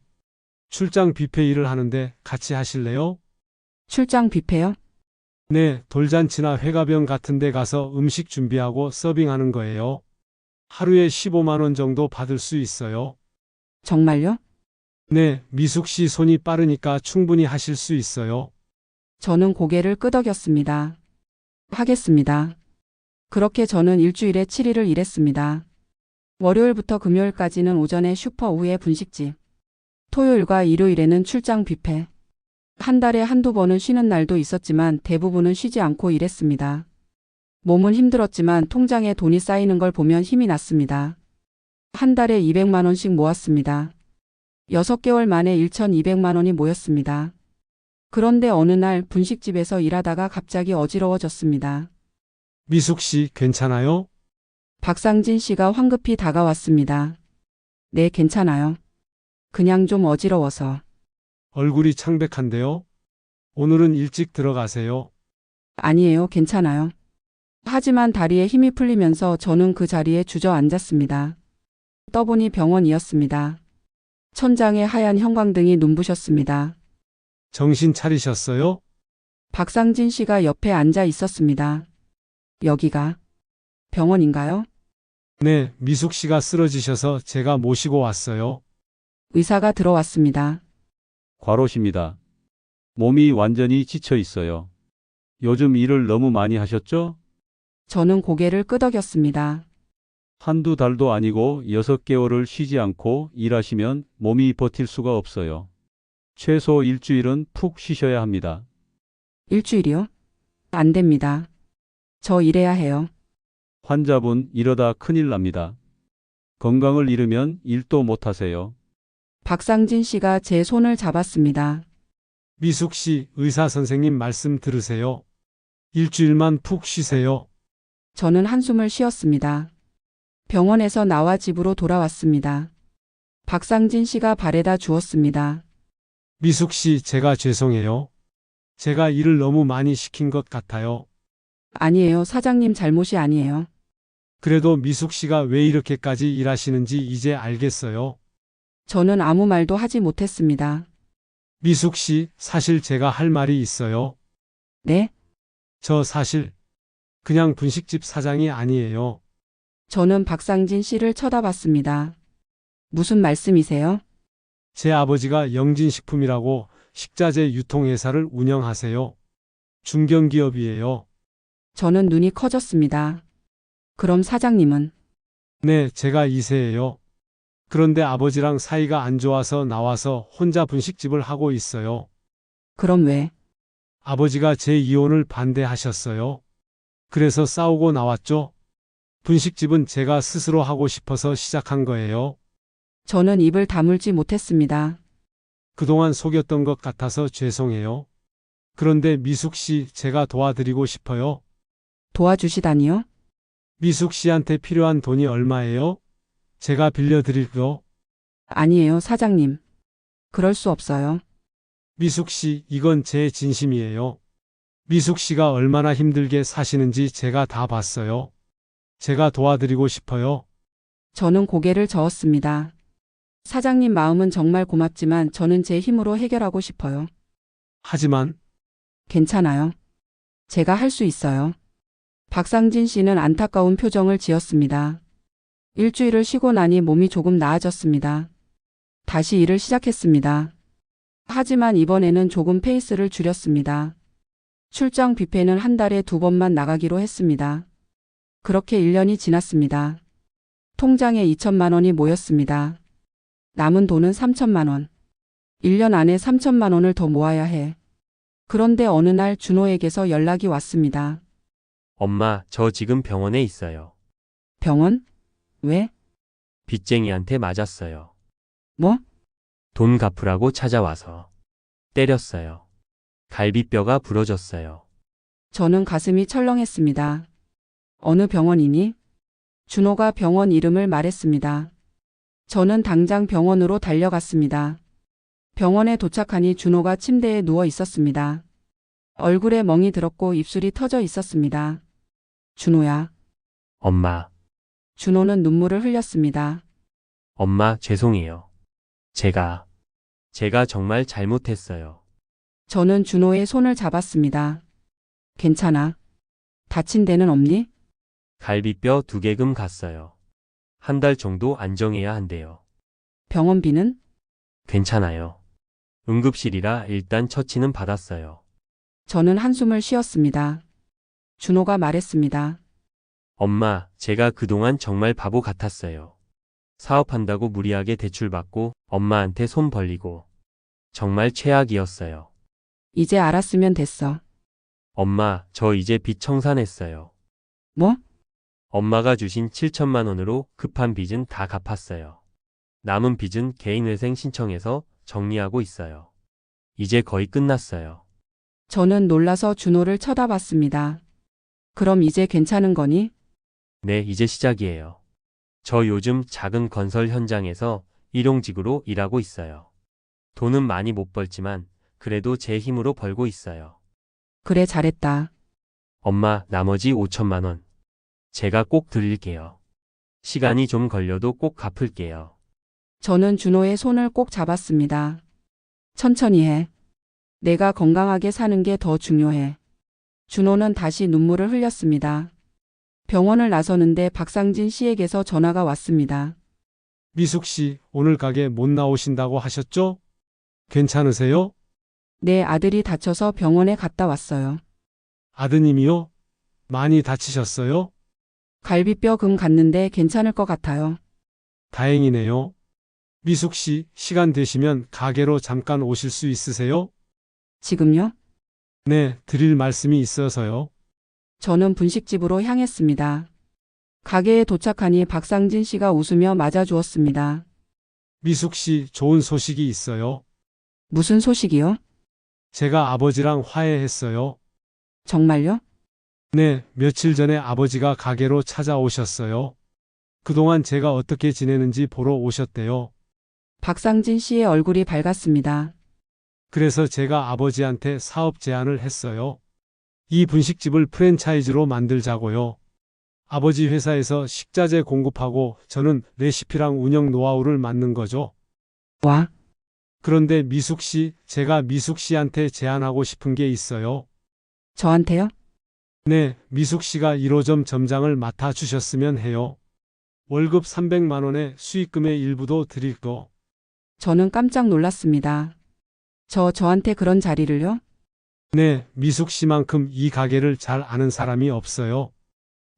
출장 뷔페 일을 하는데 같이 하실래요? 출장 뷔페요? 네, 돌잔치나 회가병 같은 데 가서 음식 준비하고 서빙하는 거예요. 하루에 15만 원 정도 받을 수 있어요. 정말요? 네, 미숙 씨 손이 빠르니까 충분히 하실 수 있어요. 저는 고개를 끄덕였습니다. 하겠습니다. 그렇게 저는 일주일에 7일을 일했습니다. 월요일부터 금요일까지는 오전에 슈퍼, 오후에 분식집. 토요일과 일요일에는 출장 뷔페. 한 달에 한두 번은 쉬는 날도 있었지만 대부분은 쉬지 않고 일했습니다. 몸은 힘들었지만 통장에 돈이 쌓이는 걸 보면 힘이 났습니다. 한 달에 200만 원씩 모았습니다. 6개월 만에 1,200만 원이 모였습니다. 그런데 어느 날 분식집에서 일하다가 갑자기 어지러워졌습니다. 미숙 씨, 괜찮아요? 박상진 씨가 황급히 다가왔습니다. 네, 괜찮아요. 그냥 좀 어지러워서. 얼굴이 창백한데요? 오늘은 일찍 들어가세요. 아니에요, 괜찮아요. 하지만 다리에 힘이 풀리면서 저는 그 자리에 주저앉았습니다. 떠보니 병원이었습니다. 천장에 하얀 형광등이 눈부셨습니다. 정신 차리셨어요? 박상진 씨가 옆에 앉아 있었습니다. 여기가 병원인가요? 네, 미숙 씨가 쓰러지셔서 제가 모시고 왔어요. 의사가 들어왔습니다. 과로십니다. 몸이 완전히 지쳐 있어요. 요즘 일을 너무 많이 하셨죠? 저는 고개를 끄덕였습니다. 한두 달도 아니고 6개월을 쉬지 않고 일하시면 몸이 버틸 수가 없어요. 최소 일주일은 푹 쉬셔야 합니다. 일주일이요? 안 됩니다. 저 일해야 해요. 환자분 이러다 큰일 납니다. 건강을 잃으면 일도 못 하세요. 박상진 씨가 제 손을 잡았습니다. 미숙 씨, 의사 선생님 말씀 들으세요. 일주일만 푹 쉬세요. 저는 한숨을 쉬었습니다. 병원에서 나와 집으로 돌아왔습니다. 박상진 씨가 바래다 주었습니다. 미숙 씨, 제가 죄송해요. 제가 일을 너무 많이 시킨 것 같아요. 아니에요, 사장님 잘못이 아니에요. 그래도 미숙 씨가 왜 이렇게까지 일하시는지 이제 알겠어요. 저는 아무 말도 하지 못했습니다. 미숙 씨, 사실 제가 할 말이 있어요. 네? 저 사실 그냥 분식집 사장이 아니에요. 저는 박상진 씨를 쳐다봤습니다. 무슨 말씀이세요? 제 아버지가 영진식품이라고 식자재 유통회사를 운영하세요. 중견기업이에요. 저는 눈이 커졌습니다. 그럼 사장님은? 네, 제가 2세예요. 그런데 아버지랑 사이가 안 좋아서 나와서 혼자 분식집을 하고 있어요. 그럼 왜? 아버지가 제 이혼을 반대하셨어요. 그래서 싸우고 나왔죠. 분식집은 제가 스스로 하고 싶어서 시작한 거예요. 저는 입을 다물지 못했습니다. 그동안 속였던 것 같아서 죄송해요. 그런데 미숙 씨, 제가 도와드리고 싶어요. 도와주시다니요? 미숙 씨한테 필요한 돈이 얼마예요? 제가 빌려드릴게요. 아니에요, 사장님. 그럴 수 없어요. 미숙 씨, 이건 제 진심이에요. 미숙 씨가 얼마나 힘들게 사시는지 제가 다 봤어요. 제가 도와드리고 싶어요. 저는 고개를 저었습니다. 사장님 마음은 정말 고맙지만 저는 제 힘으로 해결하고 싶어요. 하지만 괜찮아요. 제가 할 수 있어요. 박상진 씨는 안타까운 표정을 지었습니다. 일주일을 쉬고 나니 몸이 조금 나아졌습니다. 다시 일을 시작했습니다. 하지만 이번에는 조금 페이스를 줄였습니다. 출장 뷔페는 한 달에 2번만 나가기로 했습니다. 그렇게 1년이 지났습니다. 통장에 2천만 원이 모였습니다. 남은 돈은 3천만 원. 1년 안에 3천만 원을 더 모아야 해. 그런데 어느 날 준호에게서 연락이 왔습니다. 엄마, 저 지금 병원에 있어요. 병원? 왜? 빚쟁이한테 맞았어요. 뭐? 돈 갚으라고 찾아와서 때렸어요. 갈비뼈가 부러졌어요. 저는 가슴이 철렁했습니다. 어느 병원이니? 준호가 병원 이름을 말했습니다. 저는 당장 병원으로 달려갔습니다. 병원에 도착하니 준호가 침대에 누워 있었습니다. 얼굴에 멍이 들었고 입술이 터져 있었습니다. 준호야. 엄마, 준호는 눈물을 흘렸습니다. 엄마, 죄송해요. 제가 정말 잘못했어요. 저는 준호의 손을 잡았습니다. 괜찮아. 다친 데는 없니? 갈비뼈 2개금 갔어요. 한 달 정도 안정해야 한대요. 병원비는? 괜찮아요. 응급실이라 일단 처치는 받았어요. 저는 한숨을 쉬었습니다. 준호가 말했습니다. 엄마, 제가 그동안 정말 바보 같았어요. 사업한다고 무리하게 대출받고 엄마한테 손 벌리고 정말 최악이었어요. 이제 알았으면 됐어. 엄마, 저 이제 빚 청산했어요. 뭐? 엄마가 주신 7천만 원으로 급한 빚은 다 갚았어요. 남은 빚은 개인회생 신청해서 정리하고 있어요. 이제 거의 끝났어요. 저는 놀라서 준호를 쳐다봤습니다. 그럼 이제 괜찮은 거니? 네, 이제 시작이에요. 저 요즘 작은 건설 현장에서 일용직으로 일하고 있어요. 돈은 많이 못 벌지만 그래도 제 힘으로 벌고 있어요. 그래, 잘했다. 엄마, 나머지 5천만 원. 제가 꼭 드릴게요. 시간이 좀 걸려도 꼭 갚을게요. 저는 준호의 손을 꼭 잡았습니다. 천천히 해. 내가 건강하게 사는 게 더 중요해. 준호는 다시 눈물을 흘렸습니다. 병원을 나서는데 박상진 씨에게서 전화가 왔습니다. 미숙 씨, 오늘 가게 못 나오신다고 하셨죠? 괜찮으세요? 내 아들이 다쳐서 병원에 갔다 왔어요. 아드님이요? 많이 다치셨어요? 갈비뼈 금 갔는데 괜찮을 것 같아요. 다행이네요. 미숙 씨, 시간 되시면 가게로 잠깐 오실 수 있으세요? 지금요? 네, 드릴 말씀이 있어서요. 저는 분식집으로 향했습니다. 가게에 도착하니 박상진 씨가 웃으며 맞아주었습니다. 미숙 씨, 좋은 소식이 있어요. 무슨 소식이요? 제가 아버지랑 화해했어요. 정말요? 네, 며칠 전에 아버지가 가게로 찾아오셨어요. 그동안 제가 어떻게 지내는지 보러 오셨대요. 박상진 씨의 얼굴이 밝았습니다. 그래서 제가 아버지한테 사업 제안을 했어요. 이 분식집을 프랜차이즈로 만들자고요. 아버지 회사에서 식자재 공급하고 저는 레시피랑 운영 노하우를 맡는 거죠. 와, 그런데 미숙 씨, 제가 미숙 씨한테 제안하고 싶은 게 있어요. 저한테요? 네, 미숙 씨가 1호점 점장을 맡아주셨으면 해요. 월급 300만 원에 수익금의 일부도 드릴 거. 저는 깜짝 놀랐습니다. 저한테 그런 자리를요? 네, 미숙 씨만큼 이 가게를 잘 아는 사람이 없어요.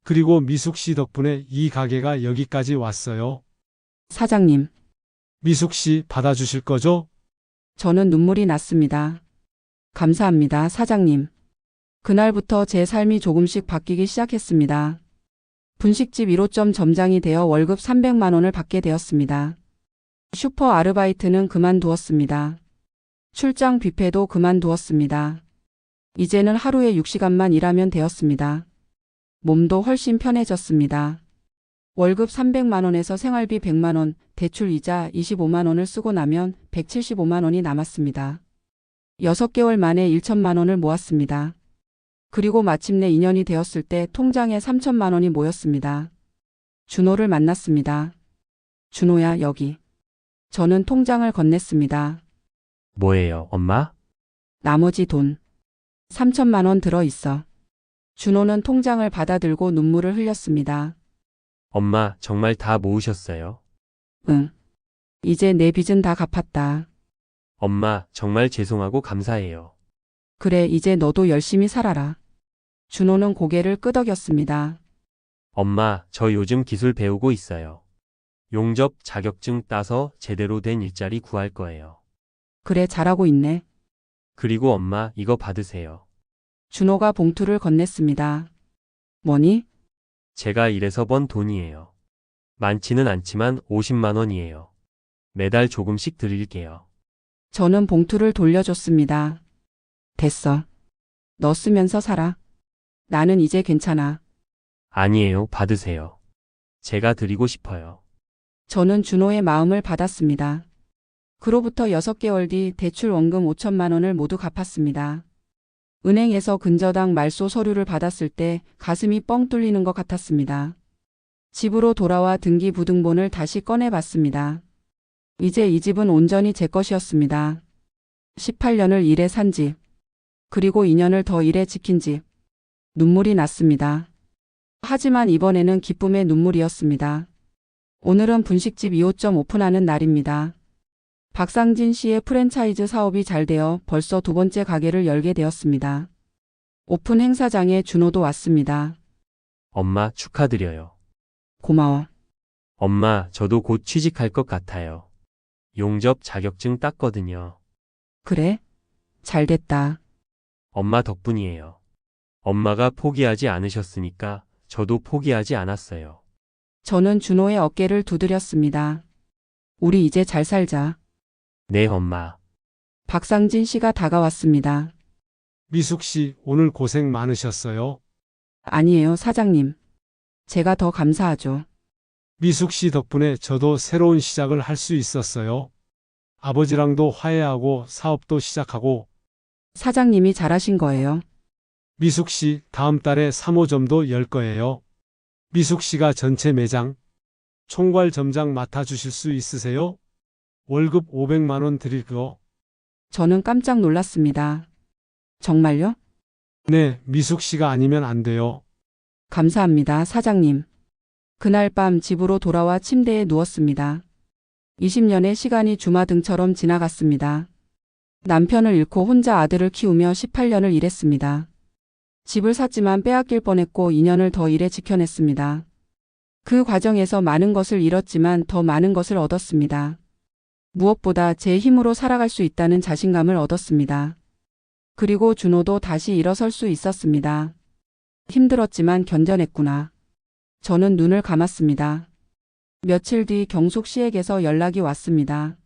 그리고 미숙 씨 덕분에 이 가게가 여기까지 왔어요. 사장님, 미숙 씨 받아주실 거죠? 저는 눈물이 났습니다. 감사합니다, 사장님. 그날부터 제 삶이 조금씩 바뀌기 시작했습니다. 분식집 1호점 점장이 되어 월급 300만 원을 받게 되었습니다. 슈퍼 아르바이트는 그만두었습니다. 출장 뷔페도 그만두었습니다. 이제는 하루에 6시간만 일하면 되었습니다. 몸도 훨씬 편해졌습니다. 월급 300만 원에서 생활비 100만 원, 대출 이자 25만 원을 쓰고 나면 175만 원이 남았습니다. 6개월 만에 1천만 원을 모았습니다. 그리고 마침내 2년이 되었을 때 통장에 3천만 원이 모였습니다. 준호를 만났습니다. 준호야, 여기. 저는 통장을 건넸습니다. 뭐예요, 엄마? 나머지 돈. 3천만 원 들어있어. 준호는 통장을 받아들고 눈물을 흘렸습니다. 엄마, 정말 다 모으셨어요? 응. 이제 내 빚은 다 갚았다. 엄마, 정말 죄송하고 감사해요. 그래, 이제 너도 열심히 살아라. 준호는 고개를 끄덕였습니다. 엄마, 저 요즘 기술 배우고 있어요. 용접 자격증 따서 제대로 된 일자리 구할 거예요. 그래, 잘하고 있네. 그리고 엄마, 이거 받으세요. 준호가 봉투를 건넸습니다. 뭐니? 제가 일해서 번 돈이에요. 많지는 않지만 50만 원이에요. 매달 조금씩 드릴게요. 저는 봉투를 돌려줬습니다. 됐어. 너 쓰면서 살아. 나는 이제 괜찮아. 아니에요, 받으세요. 제가 드리고 싶어요. 저는 준호의 마음을 받았습니다. 그로부터 6개월 뒤 대출 원금 5천만 원을 모두 갚았습니다. 은행에서 근저당 말소 서류를 받았을 때 가슴이 뻥 뚫리는 것 같았습니다. 집으로 돌아와 등기부등본을 다시 꺼내봤습니다. 이제 이 집은 온전히 제 것이었습니다. 18년을 일해 산 집, 그리고 2년을 더 일해 지킨 집. 눈물이 났습니다. 하지만 이번에는 기쁨의 눈물이었습니다. 오늘은 분식집 2호점 오픈하는 날입니다. 박상진 씨의 프랜차이즈 사업이 잘 되어 벌써 2번째 가게를 열게 되었습니다. 오픈 행사장에 준호도 왔습니다. 엄마, 축하드려요. 고마워. 엄마, 저도 곧 취직할 것 같아요. 용접 자격증 땄거든요. 그래? 잘 됐다. 엄마 덕분이에요. 엄마가 포기하지 않으셨으니까 저도 포기하지 않았어요. 저는 준호의 어깨를 두드렸습니다. 우리 이제 잘 살자. 네, 엄마. 박상진 씨가 다가왔습니다. 미숙 씨, 오늘 고생 많으셨어요. 아니에요, 사장님. 제가 더 감사하죠. 미숙 씨 덕분에 저도 새로운 시작을 할 수 있었어요. 아버지랑도 화해하고 사업도 시작하고. 사장님이 잘하신 거예요. 미숙 씨, 다음 달에 3호점도 열 거예요. 미숙 씨가 전체 매장, 총괄 점장 맡아주실 수 있으세요? 월급 500만 원 드릴 거. 저는 깜짝 놀랐습니다. 정말요? 네, 미숙 씨가 아니면 안 돼요. 감사합니다, 사장님. 그날 밤 집으로 돌아와 침대에 누웠습니다. 20년의 시간이 주마등처럼 지나갔습니다. 남편을 잃고 혼자 아들을 키우며 18년을 일했습니다. 집을 샀지만 빼앗길 뻔했고 2년을 더 일해 지켜냈습니다. 그 과정에서 많은 것을 잃었지만 더 많은 것을 얻었습니다. 무엇보다 제 힘으로 살아갈 수 있다는 자신감을 얻었습니다. 그리고 준호도 다시 일어설 수 있었습니다. 힘들었지만 견뎌냈구나. 저는 눈을 감았습니다. 며칠 뒤 경숙 씨에게서 연락이 왔습니다.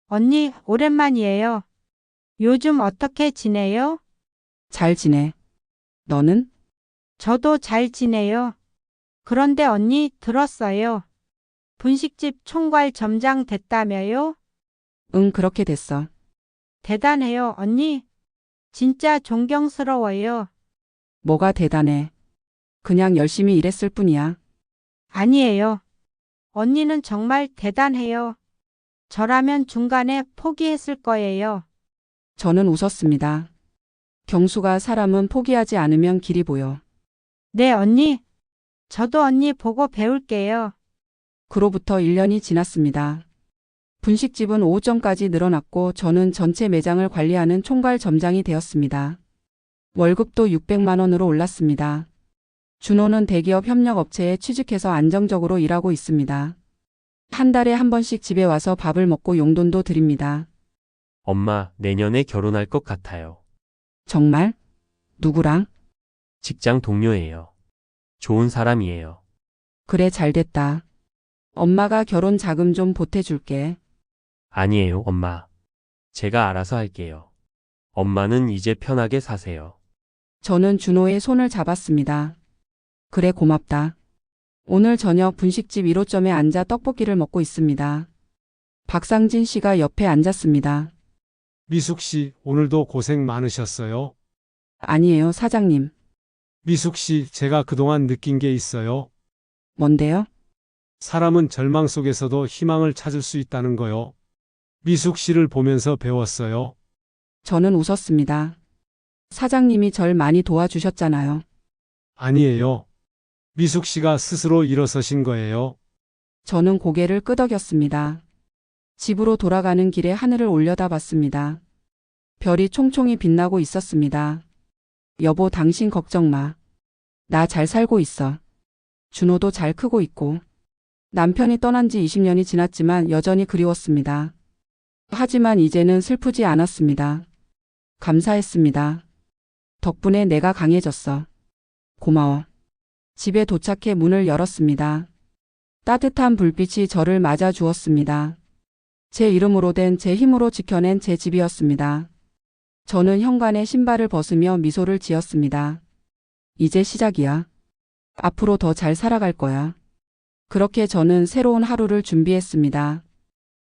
언니, 오랜만이에요. 요즘 어떻게 지내요? 잘 지내. 너는? 저도 잘 지내요. 그런데 언니, 들었어요. 분식집 총괄 점장 됐다며요? 응, 그렇게 됐어. 대단해요, 언니. 진짜 존경스러워요. 뭐가 대단해. 그냥 열심히 일했을 뿐이야. 아니에요. 언니는 정말 대단해요. 저라면 중간에 포기했을 거예요. 저는 웃었습니다. 경수가 사람은 포기하지 않으면 길이 보여. 네, 언니. 저도 언니 보고 배울게요. 그로부터 1년이 지났습니다. 분식집은 5점까지 늘어났고 저는 전체 매장을 관리하는 총괄 점장이 되었습니다. 월급도 600만 원으로 올랐습니다. 준호는 대기업 협력업체에 취직해서 안정적으로 일하고 있습니다. 한 달에 한 번씩 집에 와서 밥을 먹고 용돈도 드립니다. 엄마, 내년에 결혼할 것 같아요. 정말? 누구랑? 직장 동료예요. 좋은 사람이에요. 그래, 잘 됐다. 엄마가 결혼 자금 좀 보태줄게. 아니에요, 엄마. 제가 알아서 할게요. 엄마는 이제 편하게 사세요. 저는 준호의 손을 잡았습니다. 그래, 고맙다. 오늘 저녁 분식집 1호점에 앉아 떡볶이를 먹고 있습니다. 박상진 씨가 옆에 앉았습니다. 미숙 씨, 오늘도 고생 많으셨어요. 아니에요, 사장님. 미숙 씨, 제가 그동안 느낀 게 있어요. 뭔데요? 사람은 절망 속에서도 희망을 찾을 수 있다는 거요. 미숙 씨를 보면서 배웠어요. 저는 웃었습니다. 사장님이 절 많이 도와주셨잖아요. 아니에요. 미숙 씨가 스스로 일어서신 거예요. 저는 고개를 끄덕였습니다. 집으로 돌아가는 길에 하늘을 올려다봤습니다. 별이 총총히 빛나고 있었습니다. 여보, 당신 걱정 마. 나 잘 살고 있어. 준호도 잘 크고 있고. 남편이 떠난 지 20년이 지났지만 여전히 그리웠습니다. 하지만 이제는 슬프지 않았습니다. 감사했습니다. 덕분에 내가 강해졌어. 고마워. 집에 도착해 문을 열었습니다. 따뜻한 불빛이 저를 맞아 주었습니다. 제 이름으로 된, 제 힘으로 지켜낸 제 집이었습니다. 저는 현관에 신발을 벗으며 미소를 지었습니다. 이제 시작이야. 앞으로 더 잘 살아갈 거야. 그렇게 저는 새로운 하루를 준비했습니다.